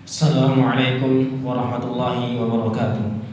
Assalamualaikum warahmatullahi wabarakatuh.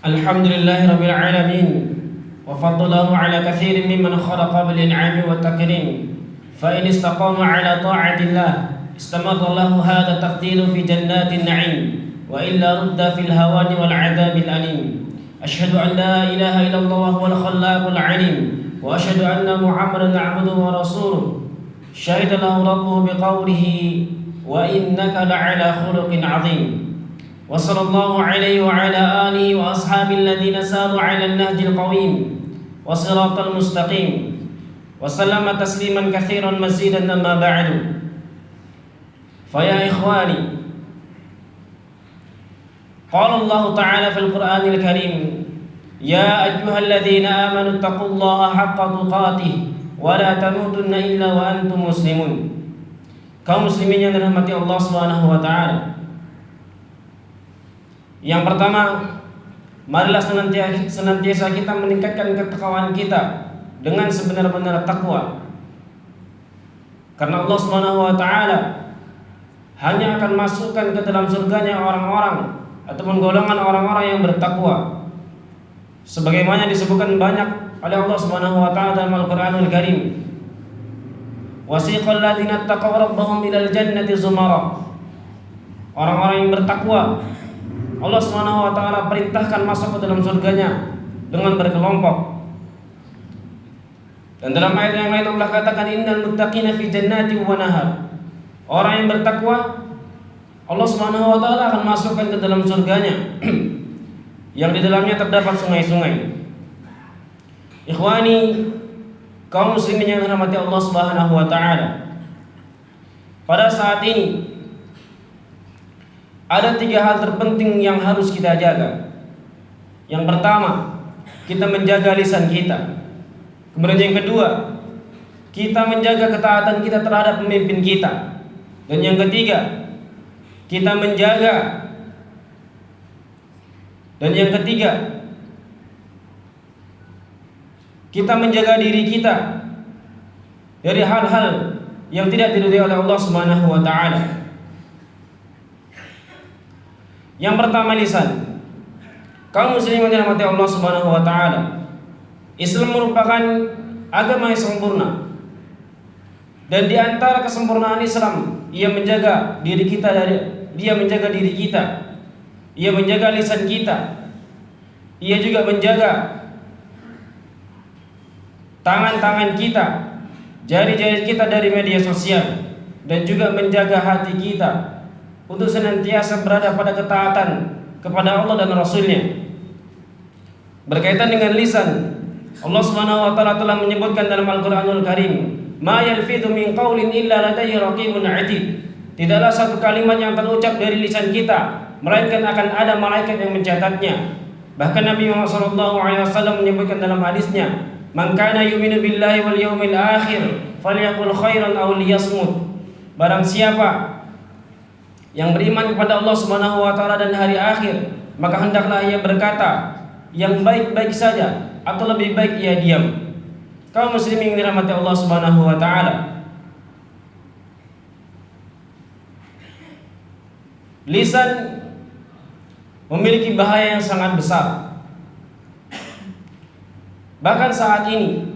Alhamdulillahi rabbil alamin wa faddalahu ala katsirin mimman khalaqa bil in'ami wat takrim fa in istaqama ala ta'atillah istamarra lahu hadha tafdilu fi jannatin na'im wa illa rudda fil hawani wal 'adzabil alim ashhadu an la ilaha illallah wal khallaqul 'alim wa ashhadu anna muhammadan 'abduhu wa rasuluhu syahida lahu rabbuhu biqawlihi wa innaka la'ala khuluqin 'adzim وصلى الله عليه وعلى آله وأصحابه الذين ساروا على النهج القويم وصراط المستقيم وسلم تسليما كثيرا مزيدا أما بعد فيا إخواني قال الله تعالى في القرآن الكريم يا أيها الذين آمنوا اتقوا الله حق تقاته ولا تموتن إلا وأنتم مسلمون. Kaum muslimin yang dirahmati Allah Subhanahu wa taala. Yang pertama, marilah senantiasa kita meningkatkan ketakwaan kita dengan sebenar-benar takwa. Karena Allah Subhanahu wa taala hanya akan masukkan ke dalam surganya orang-orang ataupun golongan orang-orang yang bertakwa. Sebagaimana disebutkan banyak oleh Allah Subhanahu wa taala dalam Al-Qur'anul Karim. Wasiqal ladzina taqaw rabbahum ilal jannati zumara. Orang-orang yang bertakwa Allah Subhanahu wa taala perintahkan masuk ke dalam surganya dengan berkelompok. Dan dalam ayat yang lain Allah katakan innal muttaqina fi jannati wa nahar. Orang yang bertakwa Allah Subhanahu wa taala akan masukkan ke dalam surganya yang di dalamnya terdapat sungai-sungai. Ikhwani, kaum muslimin yang dirahmati Allah Subhanahu wa taala. Pada saat ini ada 3 hal terpenting yang harus kita jaga. Yang pertama, kita menjaga lisan kita. Kemudian yang kedua, kita menjaga ketaatan kita terhadap pemimpin kita. Dan yang ketiga, kita menjaga kita menjaga diri kita dari hal-hal yang tidak diridhai oleh Allah Subhanahu wa taala. Yang pertama, lisan. Kaum muslimin yang dirahmati Allah Subhanahu wa taala, Islam merupakan agama yang sempurna. Dan di antara kesempurnaan Islam, ia menjaga diri kita ia menjaga lisan kita. Ia juga menjaga tangan-tangan kita, jari-jari kita dari media sosial, dan juga menjaga hati kita untuk senantiasa berada pada ketaatan kepada Allah dan Rasul-Nya. Berkaitan dengan lisan, Allah Subhanahu wa taala telah menyebutkan dalam Al-Qur'anul Karim, "Ma yalfidhu min qaulin illa ladayhi raqibun 'atid." Tidaklah satu kalimat yang terucap dari lisan kita melainkan akan ada malaikat yang mencatatnya. Bahkan Nabi Muhammad SAW menyebutkan dalam hadisnya, "Man kana yu'minu billahi wal yawmil akhir falyaqul khairan aw liyasmut." Barang siapa yang beriman kepada Allah Subhanahu wa taala dan hari akhir, maka hendaklah ia berkata yang baik-baik saja atau lebih baik ia diam. Kaum muslimin yang dirahmati Allah Subhanahu wa taala, lisan memiliki bahaya yang sangat besar. Bahkan saat ini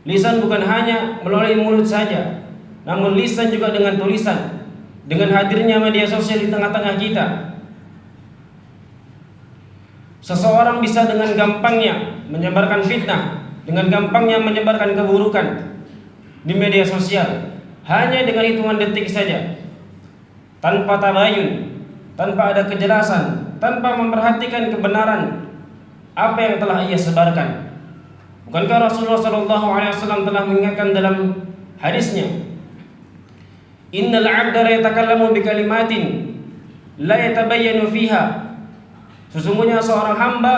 lisan bukan hanya melalui mulut saja, namun lisan juga dengan tulisan. Dengan hadirnya media sosial di tengah-tengah kita, seseorang bisa dengan gampangnya menyebarkan fitnah, dengan gampangnya menyebarkan keburukan di media sosial hanya dengan hitungan detik saja, tanpa tabayun, tanpa ada kejelasan, tanpa memperhatikan kebenaran apa yang telah ia sebarkan. Bukankah Rasulullah SAW telah mengingatkan dalam hadisnya, "Innal 'abda la yatakallamu bi kalimatin la yatabayyanu fiha." Sesungguhnya seorang hamba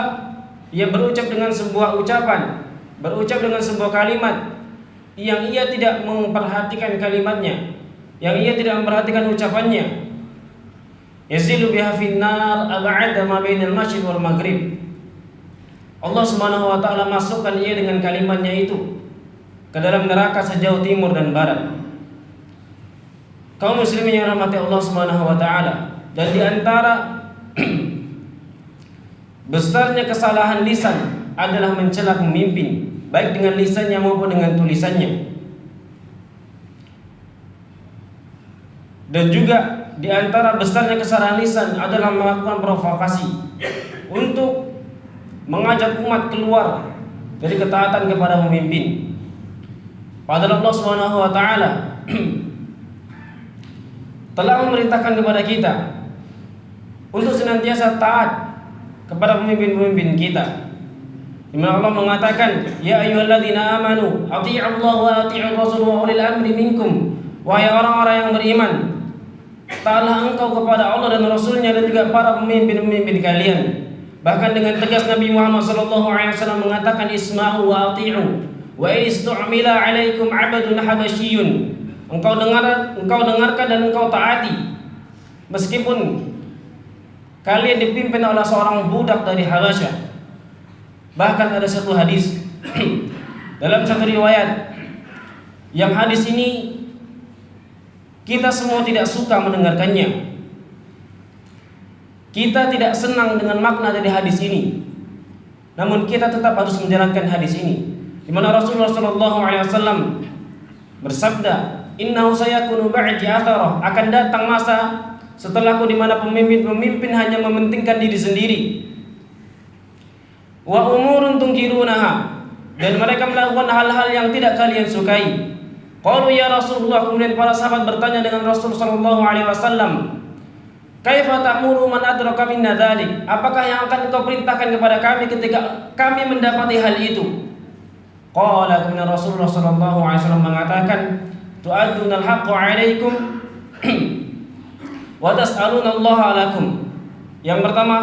ia berucap dengan sebuah ucapan, berucap dengan sebuah kalimat yang ia tidak memperhatikan kalimatnya, yang ia tidak memperhatikan ucapannya. Yazilu biha finnar ab'ada ma bainal masyriq wal maghrib. Allah Subhanahu wa taala masukkan ia dengan kalimatnya itu ke dalam neraka sejauh timur dan barat. Kaum muslimin yang rahmati Allah Subhanahu wa taala, dan di antara besarnya kesalahan lisan adalah mencela pemimpin, baik dengan lisannya maupun dengan tulisannya. Dan juga di antara besarnya kesalahan lisan adalah melakukan provokasi untuk mengajak umat keluar dari ketaatan kepada pemimpin. Padahal Allah Subhanahu wa taala telah memerintahkan kepada kita untuk senantiasa taat kepada pemimpin-pemimpin kita. Di mana Allah mengatakan, "Ya ayyuhalladzina amanu athi'ullaha wa athi'ur rasul wa ulil amri minkum." Wahai orang-orang yang beriman, taatlah engkau kepada Allah dan Rasul-Nya dan juga para pemimpin-pemimpin kalian. Bahkan dengan tegas Nabi Muhammad SAW mengatakan, "Isma'u wa athi'u wa istu'mila 'alaikum 'abdun habasyiyun." Engkau dengarkan dan engkau taati, meskipun kalian dipimpin oleh seorang budak dari Habasyah. Bahkan ada satu hadis dalam satu riwayat, yang hadis ini kita semua tidak suka mendengarkannya. Kita tidak senang dengan makna dari hadis ini, namun kita tetap harus menjalankan hadis ini, di mana Rasulullah SAW bersabda, "Innahu sayakunu ba'di atharah." Akan datang masa setelahku di mana pemimpin hanya mementingkan diri sendiri. Wa umurun tunkirunaha, dan mereka melakukan hal-hal yang tidak kalian sukai. Qalu ya Rasulullah, kemudian para sahabat bertanya dengan Rasul sallallahu alaihi wasallam, "Kaifa ta'muru man adraka minna dzalik?" Apakah yang akan engkau perintahkan kepada kami ketika kami mendapati hal itu? Qala, kemudian Rasulullah sallallahu alaihi wasallam mengatakan, "Tu'adduna al-haqqa 'alaikum wa tas'aluna Allah lakum." Yang pertama,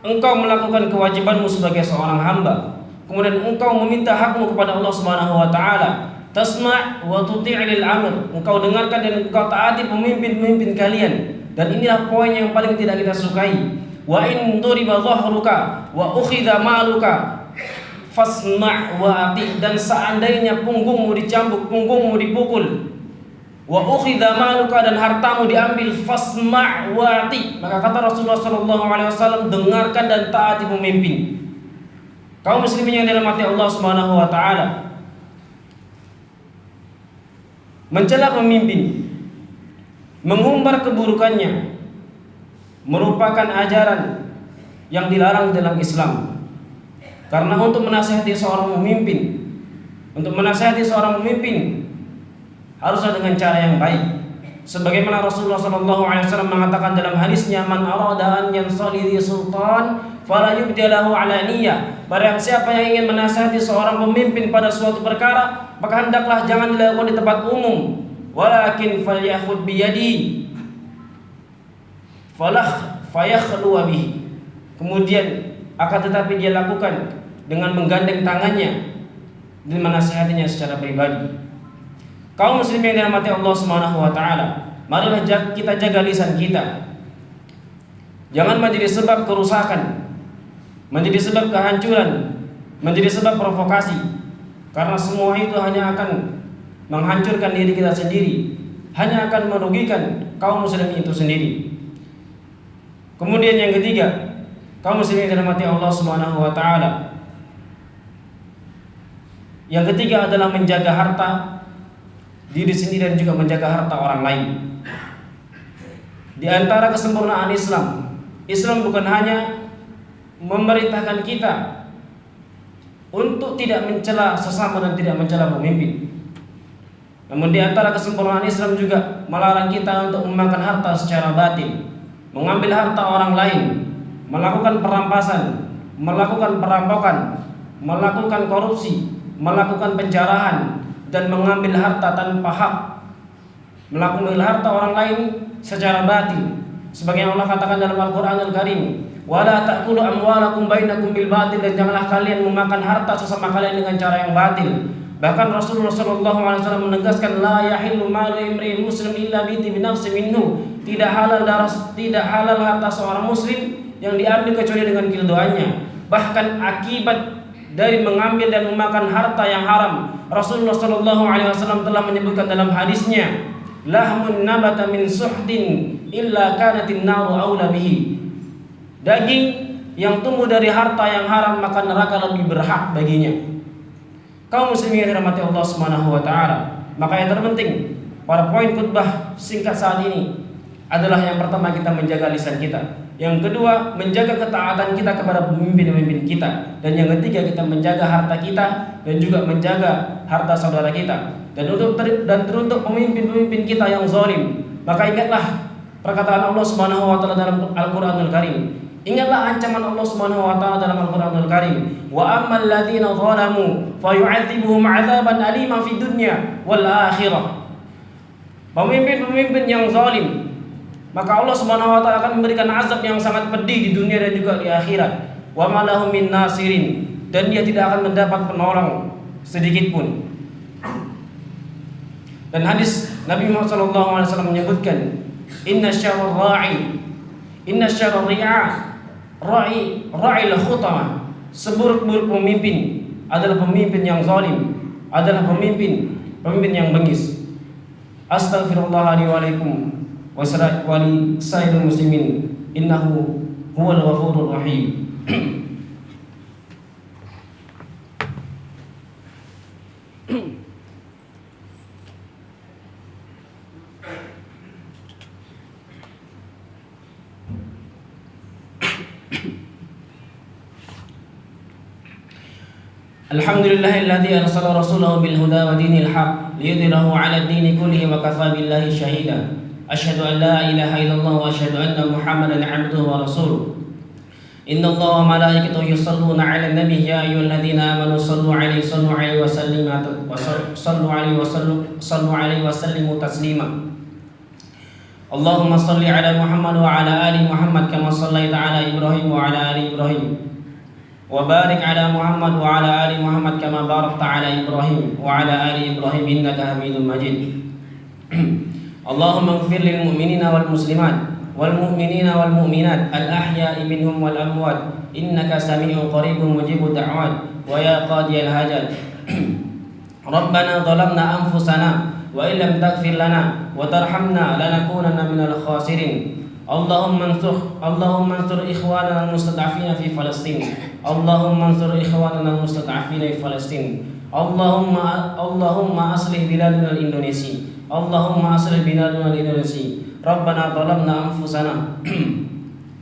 engkau melakukan kewajibanmu sebagai seorang hamba, kemudian engkau meminta hakmu kepada Allah Subhanahu wa taala. Tasma' wa tuti' lil amr, engkau dengarkan dan engkau taati pemimpin-pemimpin kalian. Dan inilah poin yang paling tidak kita sukai. Wa in duriba dhahruka wa ukhidha maluka fasma' wa ati, dan seandainya punggungmu dicambuk, punggungmu dipukul, wa ukhidha maluka, dan hartamu diambil, fasma' wa ati, maka kata Rasulullah sallallahu alaihi wasallam, dengarkan dan taati pemimpin. Kaum muslimin yang dirahmati Allah Subhanahu wa taala, mencela pemimpin, mengumbar keburukannya merupakan ajaran yang dilarang dalam Islam. Karena untuk menasihati seorang pemimpin, haruslah dengan cara yang baik. Sebagaimana Rasulullah SAW mengatakan dalam hadisnya, "Man arada an yansali sultan fala yubdilahu alaniyah." Barang siapa yang ingin menasihati seorang pemimpin pada suatu perkara, maka hendaklah jangan dilakukan di tempat umum. Walakin falyakhud biyadi fayakhlu bihi. Kemudian akan tetapi dia lakukan dengan menggandeng tangannya dan menasihatinya secara pribadi. Kaum muslimin yang dirahmati Allah Subhanahu wa taala, marilah kita jaga lisan kita. Jangan menjadi sebab kerusakan, menjadi sebab kehancuran, menjadi sebab provokasi. Karena semua itu hanya akan menghancurkan diri kita sendiri, hanya akan merugikan kaum muslimin itu sendiri. Kemudian yang ketiga, kaum muslimin yang dirahmati Allah Subhanahu wa taala, yang ketiga adalah menjaga harta diri sendiri dan juga menjaga harta orang lain. Di antara kesempurnaan Islam bukan hanya memerintahkan kita untuk tidak mencela sesama dan tidak mencela pemimpin, namun di antara kesempurnaan Islam juga melarang kita untuk memakan harta secara batil, mengambil harta orang lain, melakukan perampasan, melakukan perampokan, melakukan korupsi, melakukan penjarahan, dan mengambil harta tanpa hak, melakukan harta orang lain secara batil. Sebagaimana Allah katakan dalam Al-Qur'anul Karim, "Wala ta'kulu amwalakum bainakum bil batil," dan janganlah kalian memakan harta sesama kalian dengan cara yang batil. Bahkan Rasulullah SAW menegaskan, "La yahillu malu imri'in muslim illa bi nafsi minhu." Tidak halal harta seorang muslim yang diambil kecuali dengan keridhaannya. Bahkan akibat dari mengambil dan memakan harta yang haram, Rasulullah SAW telah menyebutkan dalam hadisnya, "Lahmun nabata min suhdin illa kanatin naru aula bihi." Daging yang tumbuh dari harta yang haram, maka neraka lebih berhak baginya. Kaum muslimin yang dirahmati Allah Subhanahu wa taala, maka yang terpenting pada poin khutbah singkat saat ini adalah yang pertama, kita menjaga lisan kita. Yang kedua, menjaga ketaatan kita kepada pemimpin-pemimpin kita. Dan yang ketiga, kita menjaga harta kita dan juga menjaga harta saudara kita. Dan teruntuk pemimpin-pemimpin kita yang zalim, maka ingatlah perkataan Allah Subhanahu wa taala dalam Al-Qur'anul Karim. Ingatlah ancaman Allah Subhanahu wa taala dalam Al-Qur'anul Karim, "Wa ammal ladzina zalamu fayu'adzibuhum 'adzaban aliman fid dunya wal akhirah." Pemimpin-pemimpin yang zalim, maka Allah Subhanahu wa taala akan memberikan azab yang sangat pedih di dunia dan juga di akhirat. Wa ma lahum min nasirin, dan dia tidak akan mendapat penolong sedikit pun. Dan hadis Nabi Muhammad SAW menyebutkan, "Inna syarrul ra'il khutama." seburuk-buruk pemimpin adalah pemimpin yang zalim, adalah pemimpin yang bengis. Astaghfirullah li wa alaikum wa li sairil muslimin innahu huwal ghafurur rahim. Alhamdulillahilladzi arsala rasulahu bil huda wa dinil haq liyudhhirahu 'ala ad-dini kullihi wa kafaa billahi shahida. Asyhadu an la ilaha illallah wa asyhadu anna Muhammadan 'abduhu wa rasuluh. Innallaha wa malaikatahu yusholluna 'alan nabiy ya ayyuhalladzina amanu shallu 'alaihi wa sallimu taslima. Allahumma shalli 'ala Muhammad wa 'ala ali Muhammad kama shallaita 'ala Ibrahim wa 'ala ali Ibrahim. Wa barik 'ala Muhammad wa 'ala ali Muhammad kama barakta 'ala Ibrahim wa 'ala ali Ibrahim innaka Hamidum Majid. Allahumma ighfir lil mu'minina wal muslimat wal mu'minina wal mu'minat al ahya'i minhum wal amwat innaka sami'un qaribun mujibud da'wat wa ya qadiyal hajat. Rabbana dhalamna anfusana wa illam taghfir lana wa tarhamna lanakunanna minal khasirin. Allahumma ansur ikhwanana al-mustad'afina fi Palestin. Allahumma ansur ikhwanana al-mustad'afina fi Palestin. Allahumma aslih biladuna al-Indonesia. Allahumma aslih biladuna al-Indonesia. Rabbana dhalamna anfusana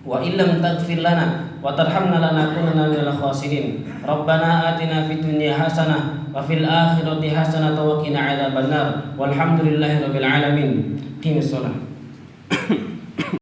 wa illam taghfir lana wa tarhamna lanakunanna minal khasirin. Rabbana atina fid dunya hasanah wa fil akhirati hasanah wa qina adzabannar. Walhamdulillahirabbil alamin. Qimis shalah.